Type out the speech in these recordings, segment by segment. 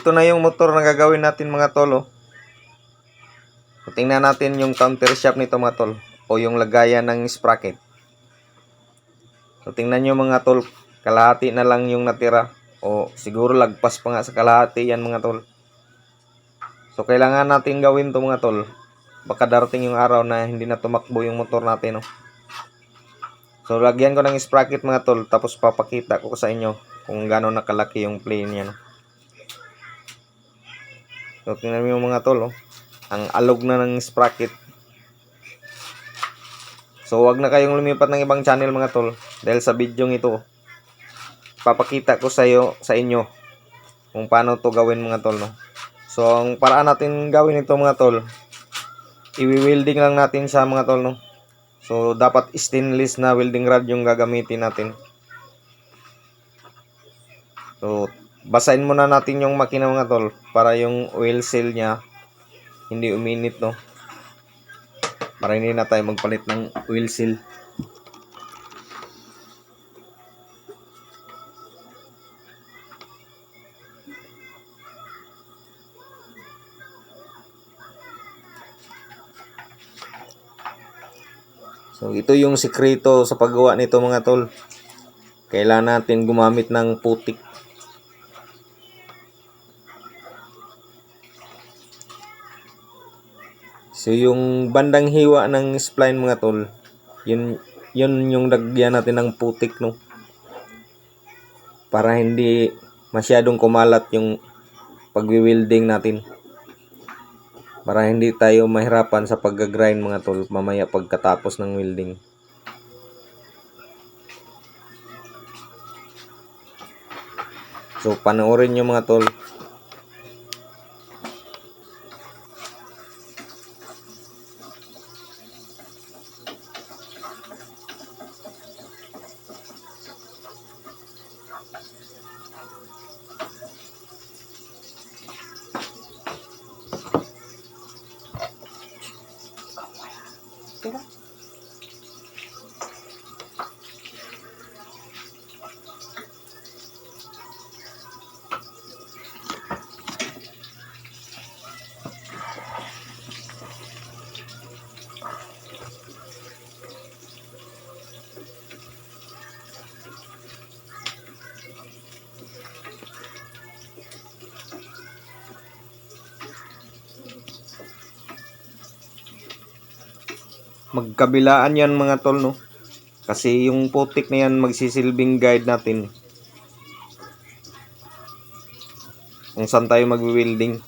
ito na yung motor na gagawin natin mga tol. Oh. So, tingnan natin yung counter shaft nito mga tol. O yung lagayan ng sprocket. So tingnan nyo mga tol. Kalahati na lang yung natira. O siguro lagpas pa nga sa kalahati yan mga tol. So kailangan natin gawin to mga tol. Baka darating yung araw na hindi na tumakbo yung motor natin. Oh. So lagyan ko ng sprocket mga tol. Tapos papakita ko sa inyo kung gaano nakalaki yung plane niya. No? So tingnan nyo mga tol. Oh. Ang alog na ng sprocket. So wag na kayong lumipat ng ibang channel mga tol. Dahil sa video ito, papakita ko sa inyo kung paano to gawin mga tol. No? So ang paraan natin gawin ito mga tol, i-welding lang natin sa mga tol. No? So dapat stainless na welding rod yung gagamitin natin. So basahin muna natin yung makina mga tol para yung oil seal nya hindi uminit. No? Para hindi na tayo magpalit ng oil seal. So ito yung sikreto sa paggawa nito mga tol. Kailangan natin gumamit ng putik. So yung bandang hiwa ng spline mga tol, yun yung lagyan natin ng putik no. Para hindi masyadong kumalat yung pagwi-welding natin. Para hindi tayo mahirapan sa pag-grind mga tol mamaya pagkatapos ng welding. So panoorin nyo mga tol. Magkabilaan yan mga tol no. Kasi yung putik na yan magsisilbing guide natin kung saan tayo mag-welding.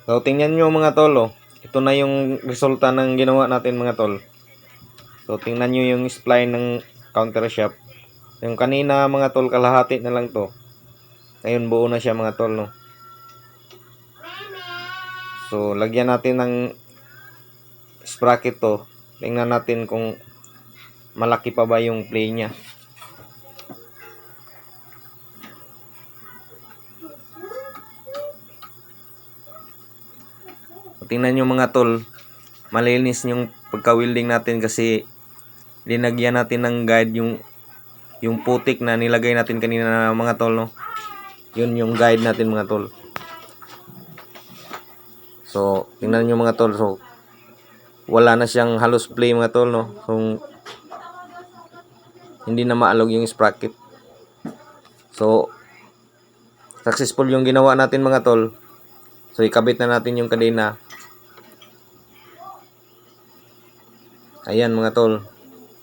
So, tingnan nyo mga tol, oh. Ito na yung resulta ng ginawa natin mga tol. So, tingnan nyo yung spline ng counter shaft. Yung kanina mga tol, kalahati na lang to. Ngayon buo na siya mga tol, no. So, lagyan natin ng sprocket to. Tingnan natin kung malaki pa ba yung play niya. Tingnan nyo mga tol, malinis yung pagka-welding natin kasi linagyan natin ng guide yung putik na nilagay natin kanina na mga tol, no. Yun yung guide natin mga tol. So, tingnan nyo mga tol, so wala na siyang halos play mga tol, no. So, hindi na maalog yung sprocket. So, successful yung ginawa natin mga tol. So, ikabit na natin yung kadena. Ayan mga tol.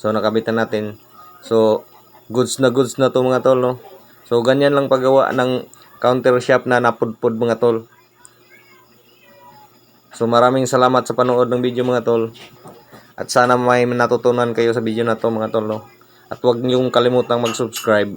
So nakabit na natin. So goods na to mga tol, no. So ganyan lang paggawa ng counter shaft na napudpud mga tol. So maraming salamat sa panood ng video mga tol. At sana may natutunan kayo sa video na to mga tol, no. At huwag niyong kalimutang mag-subscribe.